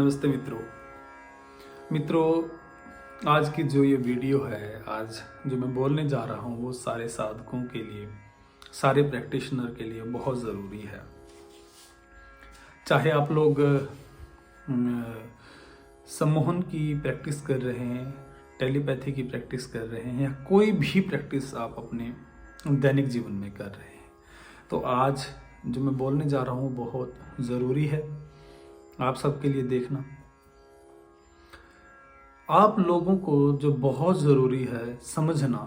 नमस्ते मित्रों, आज की जो ये वीडियो है, आज जो मैं बोलने जा रहा हूँ वो सारे साधकों के लिए, सारे प्रैक्टिशनर के लिए बहुत ज़रूरी है। चाहे आप लोग सम्मोहन की प्रैक्टिस कर रहे हैं, टेलीपैथी की प्रैक्टिस कर रहे हैं, या कोई भी प्रैक्टिस आप अपने दैनिक जीवन में कर रहे हैं, तो आज जो मैं बोलने जा रहा हूँ बहुत ज़रूरी है आप सबके लिए। देखना, आप लोगों को जो बहुत ज़रूरी है समझना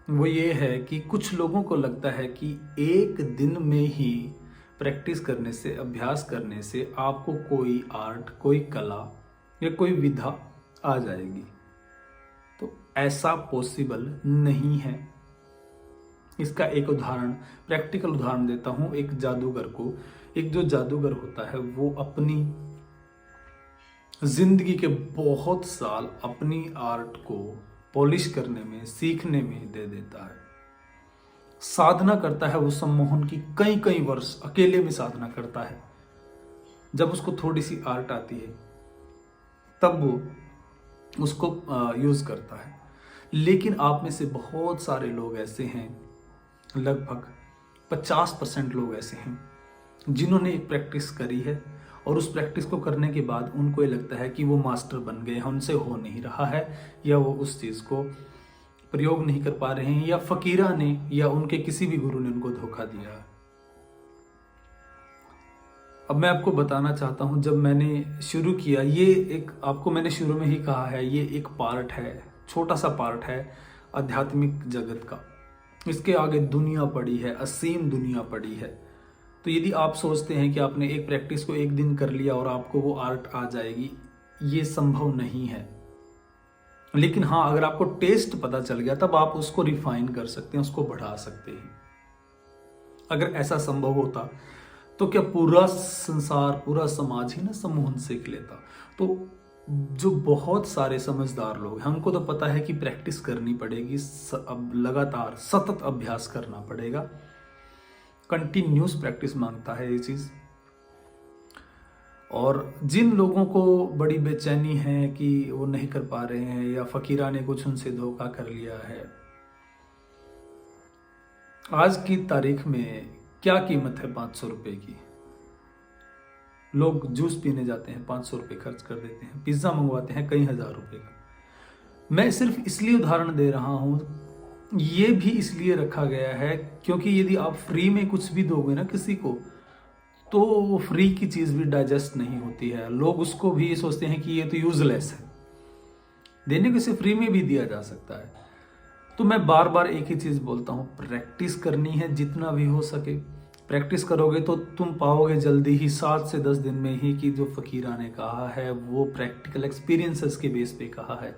वो ये है कि कुछ लोगों को लगता है कि एक दिन में ही प्रैक्टिस करने से, अभ्यास करने से आपको कोई आर्ट, कोई कला या कोई विधा आ जाएगी। तो ऐसा पॉसिबल नहीं है। इसका एक उदाहरण, प्रैक्टिकल उदाहरण देता हूँ। एक जादूगर को, एक जो जादूगर होता है वो अपनी जिंदगी के बहुत साल अपनी आर्ट को पॉलिश करने में, सीखने में दे देता है। साधना करता है वो सम्मोहन की कई कई वर्ष अकेले में साधना करता है। जब उसको थोड़ी सी आर्ट आती है तब वो उसको यूज करता है। लेकिन आप में से बहुत सारे लोग ऐसे हैं, लगभग 50% लोग ऐसे हैं जिन्होंने एक प्रैक्टिस करी है और उस प्रैक्टिस को करने के बाद उनको ये लगता है कि वो मास्टर बन गए हैं, उनसे हो नहीं रहा है, या वो उस चीज़ को प्रयोग नहीं कर पा रहे हैं, या फकीरा ने या उनके किसी भी गुरु ने उनको धोखा दिया है। अब मैं आपको बताना चाहता हूं, जब मैंने शुरू किया, ये एक, आपको मैंने शुरू में ही कहा है, ये एक पार्ट है, छोटा सा पार्ट है आध्यात्मिक जगत का। इसके आगे दुनिया पड़ी है, असीम दुनिया पड़ी है। तो यदि आप सोचते हैं कि आपने एक प्रैक्टिस को एक दिन कर लिया और आपको वो आर्ट आ जाएगी, ये संभव नहीं है। लेकिन हाँ, अगर आपको टेस्ट पता चल गया तब आप उसको रिफाइन कर सकते हैं, उसको बढ़ा सकते हैं। अगर ऐसा संभव होता तो क्या पूरा संसार, पूरा समाज ही ना सम्मोहन सीख लेता। तो जो बहुत सारे समझदार लोग हैं उनको तो पता है कि प्रैक्टिस करनी पड़ेगी, अब लगातार सतत अभ्यास करना पड़ेगा। कंटिन्यूस प्रैक्टिस मांगता है ये चीज। और जिन लोगों को बड़ी बेचैनी है कि वो नहीं कर पा रहे हैं, या फकीरा ने कुछ उनसे धोखा कर लिया है, आज की तारीख में क्या कीमत है 500 रुपए की। लोग जूस पीने जाते हैं, 500 रुपए खर्च कर देते हैं, पिज्जा मंगवाते हैं कई हजार रुपए का। मैं सिर्फ इसलिए उदाहरण दे रहा हूं, ये भी इसलिए रखा गया है क्योंकि यदि आप फ्री में कुछ भी दोगे ना किसी को, तो वो फ्री की चीज भी डाइजेस्ट नहीं होती है। लोग उसको भी सोचते हैं कि ये तो यूजलेस है, देने को इसे फ्री में भी दिया जा सकता है। तो मैं बार बार एक ही चीज बोलता हूं, प्रैक्टिस करनी है जितना भी हो सके। प्रैक्टिस करोगे तो तुम पाओगे जल्दी ही 7 से 10 दिन में ही कि जो फकीरा ने कहा है वो प्रैक्टिकल एक्सपीरियंसेस के बेस पे कहा है।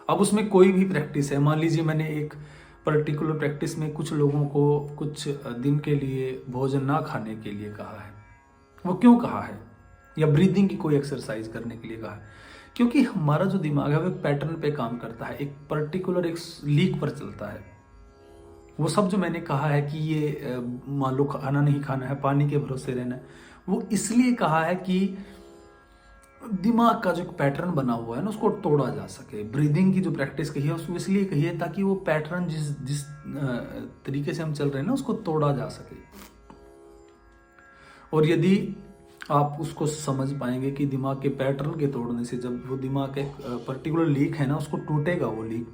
अब उसमें कोई भी प्रैक्टिस है, मान लीजिए मैंने एक पर्टिकुलर प्रैक्टिस में कुछ लोगों को कुछ दिन के लिए भोजन ना खाने के लिए कहा है। वो क्यों कहा है? या ब्रीदिंग की कोई एक्सरसाइज करने के लिए कहा है? क्योंकि हमारा जो दिमाग है वो एक पैटर्न पे काम करता है, एक पर्टिकुलर एक लीक पर चलता है। वो सब जो मैंने कहा है कि ये मान लो खाना नहीं खाना है, पानी के भरोसे रहना है, वो इसलिए कहा है कि दिमाग का जो पैटर्न बना हुआ है ना उसको तोड़ा जा सके। ब्रीदिंग की जो प्रैक्टिस कही है उसको इसलिए कही है ताकि वो पैटर्न जिस जिस तरीके से हम चल रहे हैं ना उसको तोड़ा जा सके। और यदि आप उसको समझ पाएंगे कि दिमाग के पैटर्न के तोड़ने से, जब वो दिमाग का एक पर्टिकुलर लीक है ना उसको टूटेगा वो लीक,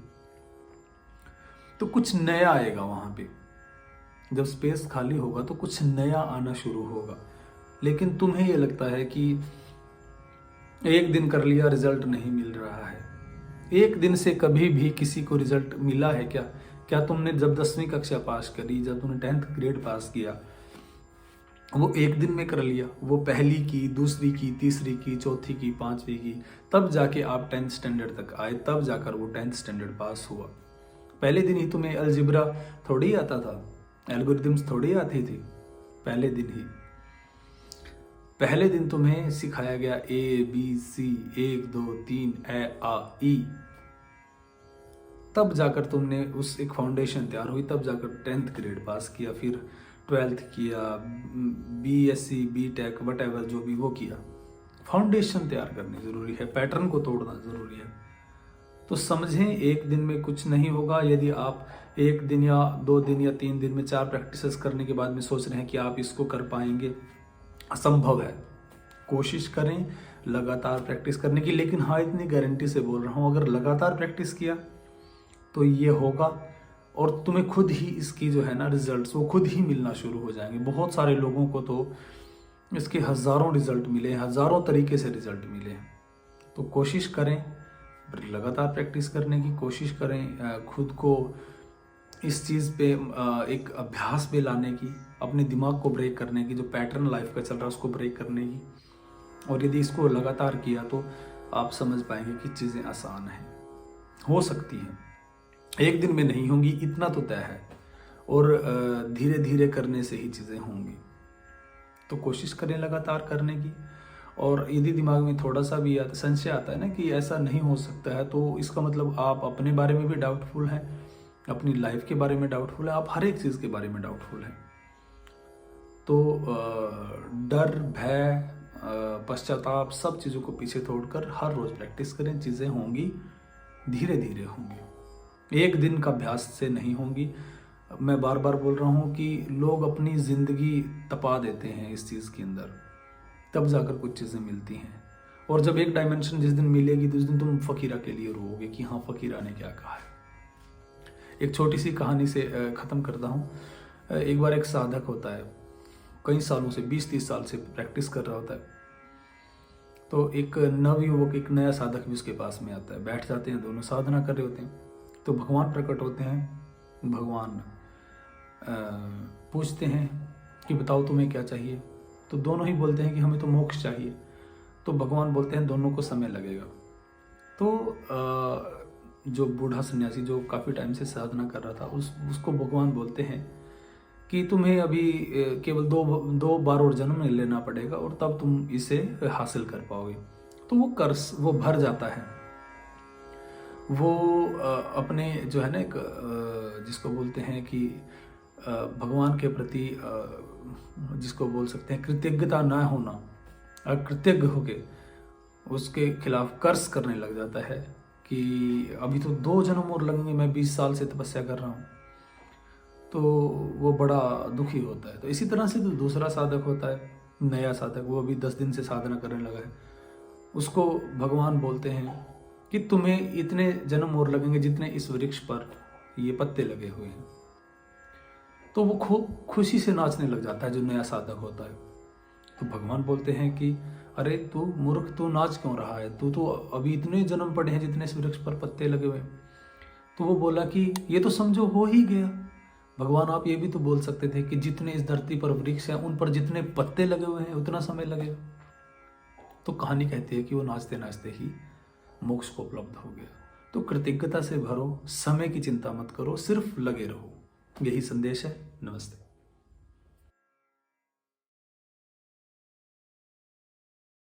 तो कुछ नया आएगा वहां पे। जब स्पेस खाली होगा तो कुछ नया आना शुरू होगा। लेकिन तुम्हें ये लगता है कि एक दिन कर लिया, रिजल्ट नहीं मिल रहा है। एक दिन से कभी भी किसी को रिजल्ट मिला है क्या? क्या तुमने जब 10वीं कक्षा पास करी, जब तुमने 10th ग्रेड पास किया, वो एक दिन में कर लिया? वो पहली की, दूसरी की, तीसरी की, चौथी की, 5वीं की, तब जाके आप 10th स्टैंडर्ड तक आए, तब जाकर वो 10th स्टैंडर्ड पास हुआ। पहले दिन ही तुम्हें अलजिब्रा थोड़ी आता था, एल्गोरिथम्स थोड़ी आती थी। पहले दिन तुम्हें सिखाया गया ABC, 1 2 3 ए आ ई। तब जाकर तुमने उस एक फाउंडेशन तैयार हुई, तब जाकर 10th ग्रेड पास किया, फिर 12th किया, BSc, BTech, वट एवर जो भी वो किया। फाउंडेशन तैयार करनी जरूरी है, पैटर्न को तोड़ना जरूरी है। तो समझें, एक दिन में कुछ नहीं होगा। यदि आप एक दिन या 2 दिन या 3 दिन में 4 प्रैक्टिसेस करने के बाद में सोच रहे हैं कि आप इसको कर पाएंगे, असंभव है। कोशिश करें लगातार प्रैक्टिस करने की, लेकिन हाँ, इतनी गारंटी से बोल रहा हूँ, अगर लगातार प्रैक्टिस किया तो ये होगा और तुम्हें खुद ही इसकी जो है ना रिजल्ट्स वो खुद ही मिलना शुरू हो जाएंगे। बहुत सारे लोगों को तो इसके हज़ारों रिजल्ट मिले हैं, हज़ारों तरीके से रिजल्ट मिले हैं। तो कोशिश करें लगातार प्रैक्टिस करने की, कोशिश करें खुद को इस चीज़ पे एक अभ्यास पे लाने की, अपने दिमाग को ब्रेक करने की, जो पैटर्न लाइफ का चल रहा है उसको ब्रेक करने की। और यदि इसको लगातार किया तो आप समझ पाएंगे कि चीज़ें आसान हैं, हो सकती हैं। एक दिन में नहीं होंगी, इतना तो तय है, और धीरे धीरे करने से ही चीज़ें होंगी। तो कोशिश करें लगातार करने की। और यदि दिमाग में थोड़ा सा भी संशय आता है ना कि ऐसा नहीं हो सकता है, तो इसका मतलब आप अपने बारे में भी डाउटफुल हैं, अपनी लाइफ के बारे में डाउटफुल है, आप हर एक चीज़ के बारे में डाउटफुल हैं। तो डर, भय, पश्चाताप, सब चीज़ों को पीछे छोड़कर हर रोज़ प्रैक्टिस करें। चीज़ें होंगी, धीरे धीरे होंगी, एक दिन का अभ्यास से नहीं होंगी। मैं बार बार बोल रहा हूँ कि लोग अपनी ज़िंदगी तपा देते हैं इस चीज़ के अंदर, तब जाकर कुछ चीज़ें मिलती हैं। और जब एक डायमेंशन जिस दिन मिलेगी, तो उस दिन तुम फ़कीरा के लिए रोओगे कि हाँ, फ़कीरा ने क्या कहा है। एक छोटी सी कहानी से ख़त्म करता हूँ। एक बार एक साधक होता है, कई सालों से 20-30 साल से प्रैक्टिस कर रहा होता है। तो एक नवयुवक, एक नया साधक भी उसके पास में आता है, बैठ जाते हैं, दोनों साधना कर रहे होते हैं। तो भगवान प्रकट होते हैं। भगवान पूछते हैं कि बताओ तुम्हें क्या चाहिए। तो दोनों ही बोलते हैं कि हमें तो मोक्ष चाहिए। तो भगवान बोलते हैं दोनों को समय लगेगा। तो जो बूढ़ा सन्यासी जो काफ़ी टाइम से साधना कर रहा था, उसको भगवान बोलते हैं कि तुम्हें अभी केवल दो बार और जन्म लेना पड़ेगा और तब तुम इसे हासिल कर पाओगे। तो वो भर जाता है। वो अपने जो है ना एक जिसको बोलते हैं कि भगवान के प्रति जिसको बोल सकते हैं कृतज्ञता ना होना, कृतज्ञ होके उसके खिलाफ कर्ज करने लग जाता है कि अभी तो 2 जन्म और लगेंगे, मैं 20 साल से तपस्या कर रहा हूँ। तो वो बड़ा दुखी होता है। तो इसी तरह से दूसरा साधक होता है, नया साधक, वो अभी 10 दिन से साधना करने लगा है। उसको भगवान बोलते हैं कि तुम्हें इतने जन्म और लगेंगे जितने इस वृक्ष पर ये पत्ते लगे हुए हैं। तो वो खुशी से नाचने लग जाता है जो नया साधक होता है। तो भगवान बोलते हैं कि अरे तू मूर्ख, तू नाच क्यों रहा है, तू तो अभी इतने जन्म पड़े हैं जितने इस वृक्ष पर पत्ते लगे हुए। तो वो बोला कि ये तो समझो हो ही गया। भगवान आप ये भी तो बोल सकते थे कि जितने इस धरती पर वृक्ष हैं उन पर जितने पत्ते लगे हुए हैं उतना समय लगेगा। तो कहानी कहती है कि वो नाचते नाचते ही मोक्ष को उपलब्ध हो गया। तो कृतज्ञता से भरो, समय की चिंता मत करो, सिर्फ लगे रहो। यही संदेश है। नमस्ते।